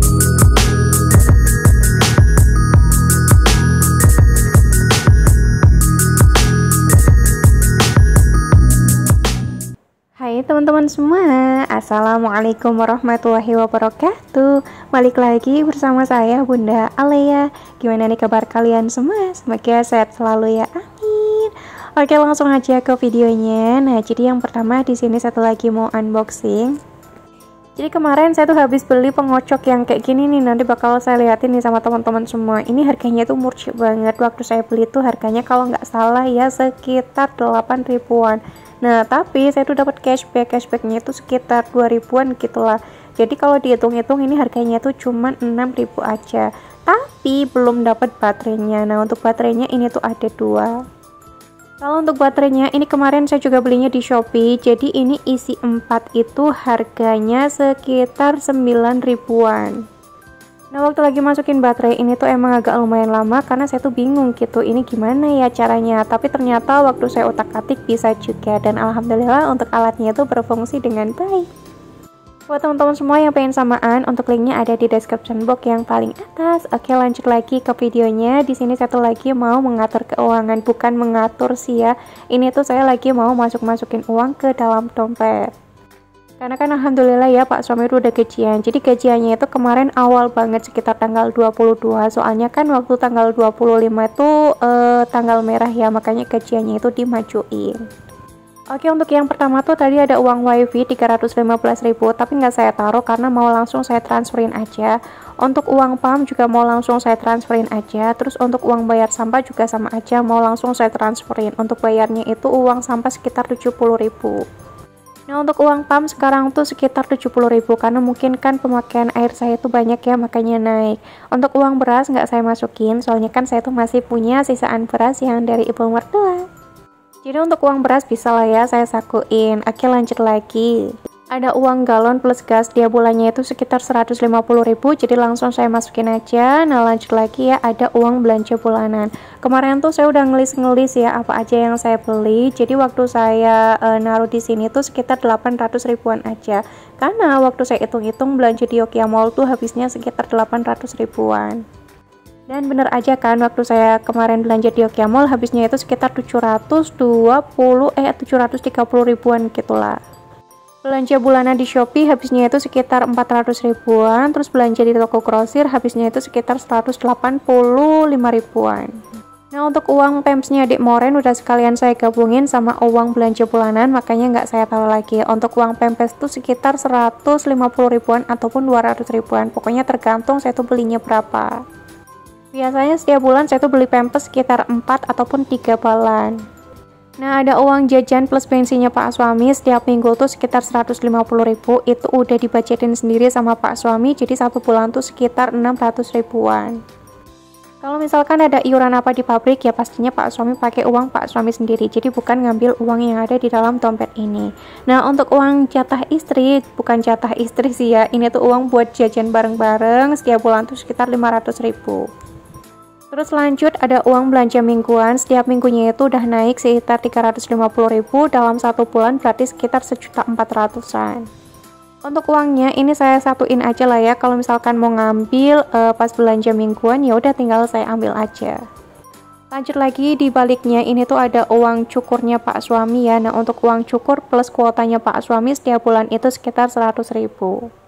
Hai teman-teman semua, Assalamualaikum warahmatullahi wabarakatuh. Balik lagi bersama saya Bunda Alea. Gimana nih kabar kalian semua? Semoga sehat selalu ya, amin. Oke, langsung aja ke videonya. Nah, jadi yang pertama di sini satu lagi mau unboxing. Jadi kemarin saya tuh habis beli pengocok yang kayak gini nih, nanti bakal saya liatin nih sama teman-teman semua. Ini harganya tuh murah banget. Waktu saya beli tuh harganya kalau nggak salah ya sekitar 8 ribuan. Nah, tapi saya tuh dapat cashbacknya itu sekitar 2 ribuan gitulah. Jadi kalau dihitung-hitung ini harganya tuh cuma 6.000 aja. Tapi belum dapat baterainya. Nah, untuk baterainya ini tuh ada 2. Kalau untuk baterainya ini kemarin saya juga belinya di Shopee. Jadi ini isi 4 itu harganya sekitar 9 ribuan. Nah, waktu lagi masukin baterai ini tuh emang agak lumayan lama karena saya tuh bingung gitu, ini gimana ya caranya. Tapi ternyata waktu saya utak-atik bisa juga, dan alhamdulillah untuk alatnya itu berfungsi dengan baik. Buat teman-teman semua yang pengen samaan, untuk linknya ada di description box yang paling atas. Oke, lanjut lagi ke videonya. Di sini satu lagi mau mengatur keuangan, bukan mengatur sih ya. Ini tuh saya lagi mau masukin uang ke dalam dompet. Karena kan alhamdulillah ya Pak suami itu udah gajian. Jadi gajiannya itu kemarin awal banget sekitar tanggal 22. Soalnya kan waktu tanggal 25 itu tanggal merah ya, makanya gajiannya itu dimajuin. Oke, untuk yang pertama tuh tadi ada uang wifi 315.000, tapi nggak saya taruh karena mau langsung saya transferin aja. Untuk uang PAM juga mau langsung saya transferin aja. Terus untuk uang bayar sampah juga sama aja, mau langsung saya transferin. Untuk bayarnya itu uang sampah sekitar 70.000. Nah, untuk uang PAM sekarang tuh sekitar 70.000 karena mungkin kan pemakaian air saya itu banyak ya, makanya naik. Untuk uang beras nggak saya masukin, soalnya kan saya tuh masih punya sisaan beras yang dari ibu mertua. Jadi untuk uang beras bisa lah ya saya sakuin. Oke, lanjut lagi. Ada uang galon plus gas, dia bulannya itu sekitar 150.000, jadi langsung saya masukin aja. Nah, lanjut lagi ya, ada uang belanja bulanan. Kemarin tuh saya udah ngelis ya apa aja yang saya beli. Jadi waktu saya naruh di sini tuh sekitar 800 ribuan aja. Karena waktu saya hitung-hitung belanja di Yokia Mall tuh habisnya sekitar 800 ribuan. Dan bener aja kan, waktu saya kemarin belanja di Yokia Mall habisnya itu sekitar 730 ribuan gitulah. Belanja bulanan di Shopee habisnya itu sekitar 400 ribuan, terus belanja di toko grosir habisnya itu sekitar 185 ribuan. Nah, untuk uang pemsnya adik Moren udah sekalian saya gabungin sama uang belanja bulanan, makanya nggak saya taruh lagi. Untuk uang pempes tuh sekitar 150 ribuan ataupun 200 ribuan, pokoknya tergantung saya tuh belinya berapa. Biasanya setiap bulan saya tuh beli pempes sekitar 4 ataupun 3 balan. Nah, ada uang jajan plus bensinnya Pak suami setiap minggu tuh sekitar 150.000, itu udah dibajetin sendiri sama Pak suami, jadi satu bulan tuh sekitar 600 ribuan. Kalau misalkan ada iuran apa di pabrik ya pastinya Pak suami pakai uang Pak suami sendiri, jadi bukan ngambil uang yang ada di dalam dompet ini. Nah, untuk uang jatah istri, bukan jatah istri sih ya, ini tuh uang buat jajan bareng-bareng setiap bulan tuh sekitar 500.000. Terus lanjut ada uang belanja mingguan, setiap minggunya itu udah naik sekitar 350.000, dalam satu bulan berarti sekitar 1.400.000-an. Untuk uangnya ini saya satuin aja lah ya, kalau misalkan mau ngambil pas belanja mingguan ya udah tinggal saya ambil aja. Lanjut lagi di baliknya ini tuh ada uang cukurnya Pak suami ya. Nah, untuk uang cukur plus kuotanya Pak suami setiap bulan itu sekitar 100.000.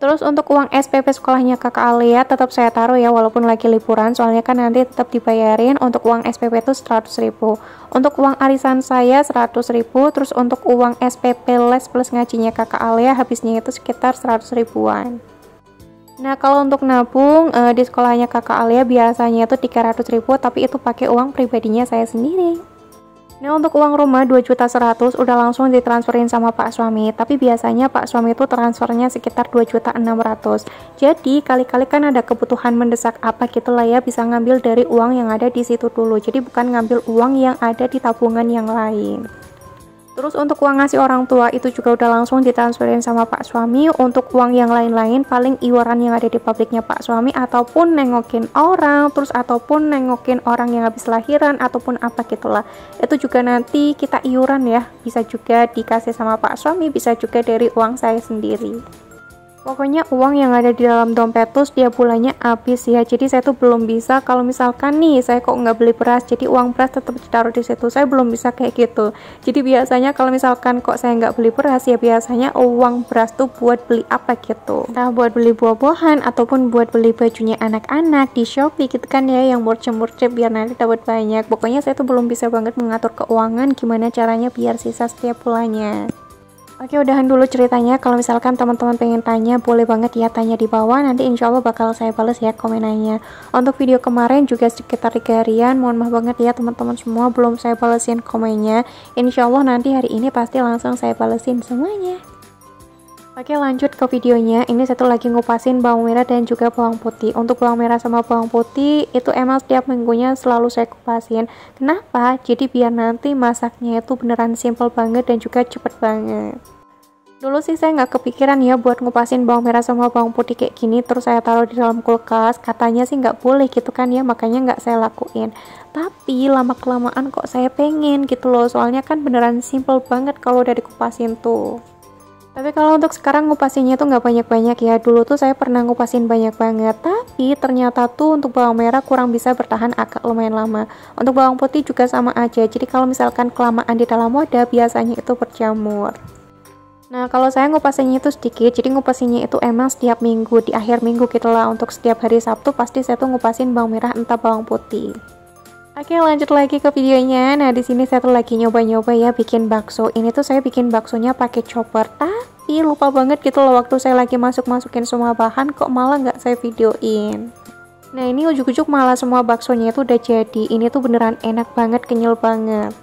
Terus untuk uang SPP sekolahnya kakak Alia tetap saya taruh ya walaupun lagi liburan, soalnya kan nanti tetap dibayarin. Untuk uang SPP itu 100.000. Untuk uang arisan saya 100.000. Terus untuk uang SPP les plus ngajinya kakak Alia habisnya itu sekitar 100 ribuan. Nah, kalau untuk nabung di sekolahnya kakak Alia biasanya itu 300.000, tapi itu pakai uang pribadinya saya sendiri. Nah, untuk uang rumah 2.100.000 udah langsung ditransferin sama Pak suami, tapi biasanya Pak suami itu transfernya sekitar 2.600.000. Jadi kali-kali kan ada kebutuhan mendesak apa gitulah ya, bisa ngambil dari uang yang ada di situ dulu. Jadi bukan ngambil uang yang ada di tabungan yang lain. Terus untuk uang ngasih orang tua itu juga udah langsung ditransferin sama Pak suami. Untuk uang yang lain-lain paling iuran yang ada di pabriknya Pak suami, ataupun nengokin orang, terus ataupun nengokin orang yang habis lahiran ataupun apa gitulah. Itu juga nanti kita iuran ya, bisa juga dikasih sama Pak suami, bisa juga dari uang saya sendiri. Pokoknya uang yang ada di dalam dompet tuh setiap bulannya habis ya. Jadi saya tuh belum bisa kalau misalkan nih saya kok nggak beli beras, jadi uang beras tetap ditaruh di situ. Saya belum bisa kayak gitu. Jadi biasanya kalau misalkan kok saya nggak beli beras ya biasanya uang beras tuh buat beli apa gitu. Entah buat beli buah-buahan ataupun buat beli bajunya anak-anak di Shopee gitu kan ya, yang murcep-murcep biar nanti dapat banyak. Pokoknya saya tuh belum bisa banget mengatur keuangan gimana caranya biar sisa setiap bulannya. Oke, udahan dulu ceritanya. Kalau misalkan teman-teman pengen tanya, boleh banget ya tanya di bawah. Nanti insya Allah bakal saya bales ya komenannya. Untuk video kemarin juga sekitar 3 harian. Mohon maaf banget ya teman-teman semua, belum saya balesin komennya. Insya Allah nanti hari ini pasti langsung saya balesin semuanya. Oke, lanjut ke videonya. Ini satu lagi ngupasin bawang merah dan juga bawang putih. Untuk bawang merah sama bawang putih itu emang setiap minggunya selalu saya kupasin. Kenapa? Jadi biar nanti masaknya itu beneran simple banget dan juga cepet banget. Dulu sih saya nggak kepikiran ya buat ngupasin bawang merah sama bawang putih kayak gini, terus saya taruh di dalam kulkas. Katanya sih nggak boleh gitu kan ya, makanya nggak saya lakuin. Tapi lama kelamaan kok saya pengen gitu loh, soalnya kan beneran simple banget kalau udah dikupasin tuh. Tapi kalau untuk sekarang ngupasinnya tuh nggak banyak-banyak ya. Dulu tuh saya pernah ngupasin banyak banget, tapi ternyata tuh untuk bawang merah kurang bisa bertahan agak lumayan lama. Untuk bawang putih juga sama aja. Jadi kalau misalkan kelamaan di dalam wadah biasanya itu berjamur. Nah, kalau saya ngupasinnya itu sedikit, jadi ngupasinnya itu emang setiap minggu, di akhir minggu gitu lah. Untuk setiap hari Sabtu pasti saya tuh ngupasin bawang merah entah bawang putih. Oke, lanjut lagi ke videonya. Nah, di sini saya tuh lagi nyoba-nyoba ya bikin bakso. Ini tuh saya bikin baksonya pakai chopper, tapi lupa banget gitu loh waktu saya lagi masukin semua bahan kok malah nggak saya videoin. Nah, ini ujuk-ujuk malah semua baksonya itu udah jadi. Ini tuh beneran enak banget, kenyal banget.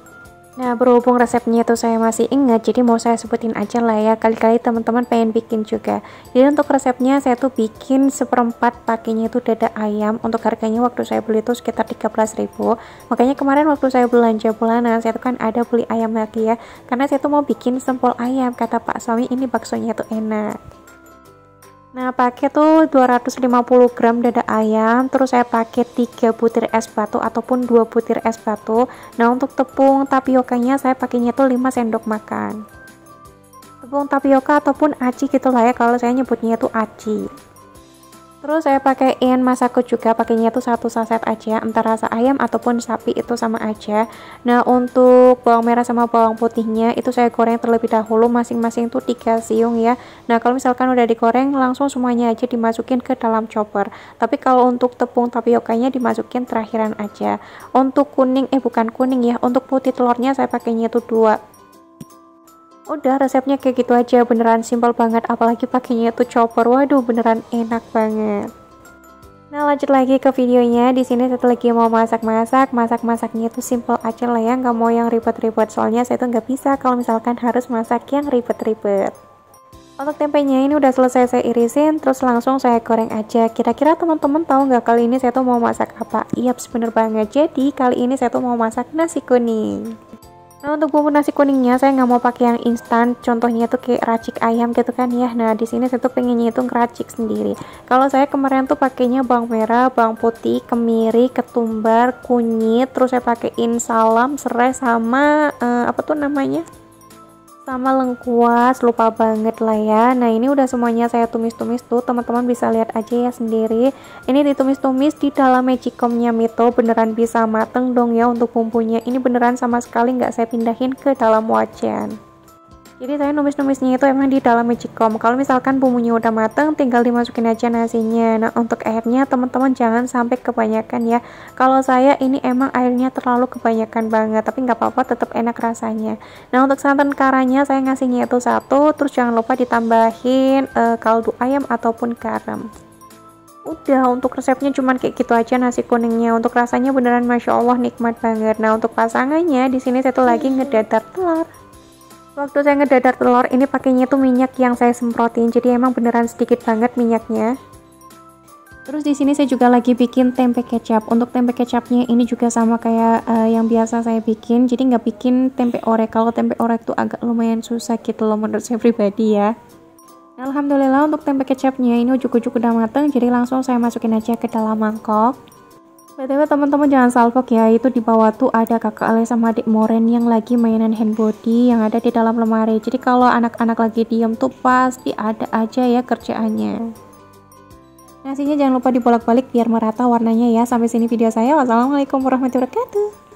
Nah, berhubung resepnya itu saya masih ingat, jadi mau saya sebutin aja lah ya, kali-kali teman-teman pengen bikin juga. Jadi untuk resepnya saya tuh bikin seperempat pakainya itu dada ayam. Untuk harganya waktu saya beli itu sekitar 13.000. Makanya kemarin waktu saya belanja bulanan, saya tuh kan ada beli ayam lagi ya, karena saya tuh mau bikin sempol ayam. Kata Pak suami ini baksonya tuh enak. Nah, pakai tuh 250 gram dada ayam, terus saya pakai 3 butir es batu ataupun 2 butir es batu. Nah, untuk tepung tapiokanya saya pakainya tuh 5 sendok makan. Tepung tapioka ataupun aci gitu lah ya, kalau saya nyebutnya itu aci. Terus saya pakaiin masako juga, pakainya tuh 1 saset aja, entah rasa ayam ataupun sapi itu sama aja. Nah, untuk bawang merah sama bawang putihnya itu saya goreng terlebih dahulu, masing-masing tuh 3 siung ya. Nah, kalau misalkan udah digoreng langsung semuanya aja dimasukin ke dalam chopper. Tapi kalau untuk tepung tapiokanya dimasukin terakhiran aja. Untuk kuning, bukan kuning ya, untuk putih telurnya saya pakainya tuh 2. Udah, resepnya kayak gitu aja, beneran simpel banget, apalagi pakainya tuh chopper. Waduh, beneran enak banget. Nah, lanjut lagi ke videonya. Di sini satu lagi mau masak-masaknya tuh simple aja lah ya, nggak mau yang ribet-ribet. Soalnya saya tuh nggak bisa kalau misalkan harus masak yang ribet-ribet. Untuk tempenya ini udah selesai saya irisin, terus langsung saya goreng aja. Kira-kira teman-teman tahu nggak kali ini saya tuh mau masak apa? Iya, bener banget. Jadi kali ini saya tuh mau masak nasi kuning. Nah, untuk bumbu nasi kuningnya saya nggak mau pakai yang instan, contohnya tuh kayak racik ayam gitu kan ya. Nah, di sini saya tuh pengennya itu ngeracik sendiri. Kalau saya kemarin tuh pakainya bawang merah, bawang putih, kemiri, ketumbar, kunyit, terus saya pakein salam, serai sama apa tuh namanya? Sama lengkuas, lupa banget lah ya. Nah, ini udah semuanya saya tumis-tumis tuh, teman-teman bisa lihat aja ya sendiri. Ini ditumis-tumis di dalam magicomnya Mito, beneran bisa mateng dong ya untuk bumbunya. Ini beneran sama sekali nggak saya pindahin ke dalam wajan. Jadi saya numis-numisnya itu emang di dalam magicom. Kalau misalkan bumbunya udah mateng, tinggal dimasukin aja nasinya. Nah, untuk airnya teman-teman jangan sampai kebanyakan ya. Kalau saya ini emang airnya terlalu kebanyakan banget, tapi nggak apa-apa, tetap enak rasanya. Nah, untuk santan karanya saya ngasihnya itu 1, terus jangan lupa ditambahin kaldu ayam ataupun garam. Udah, untuk resepnya cuman kayak gitu aja nasi kuningnya. Untuk rasanya beneran masya Allah nikmat banget. Nah, untuk pasangannya di sini saya tuh lagi ngedadar telur. Waktu saya ngedadar telur ini pakainya tuh minyak yang saya semprotin, jadi emang beneran sedikit banget minyaknya. Terus di sini saya juga lagi bikin tempe kecap. Untuk tempe kecapnya ini juga sama kayak yang biasa saya bikin, jadi nggak bikin tempe orek. Kalau tempe orek tuh agak lumayan susah gitu loh menurut saya pribadi ya. Alhamdulillah untuk tempe kecapnya ini ujuk-ujuk udah mateng, jadi langsung saya masukin aja ke dalam mangkok. BTW teman-teman jangan salfok ya, itu di bawah tuh ada kakak Ale sama adik Moren yang lagi mainan hand body yang ada di dalam lemari. Jadi kalau anak-anak lagi diem tuh pasti ada aja ya kerjaannya. Nasinya jangan lupa dibolak-balik biar merata warnanya ya. Sampai sini video saya. Wassalamualaikum warahmatullahi wabarakatuh.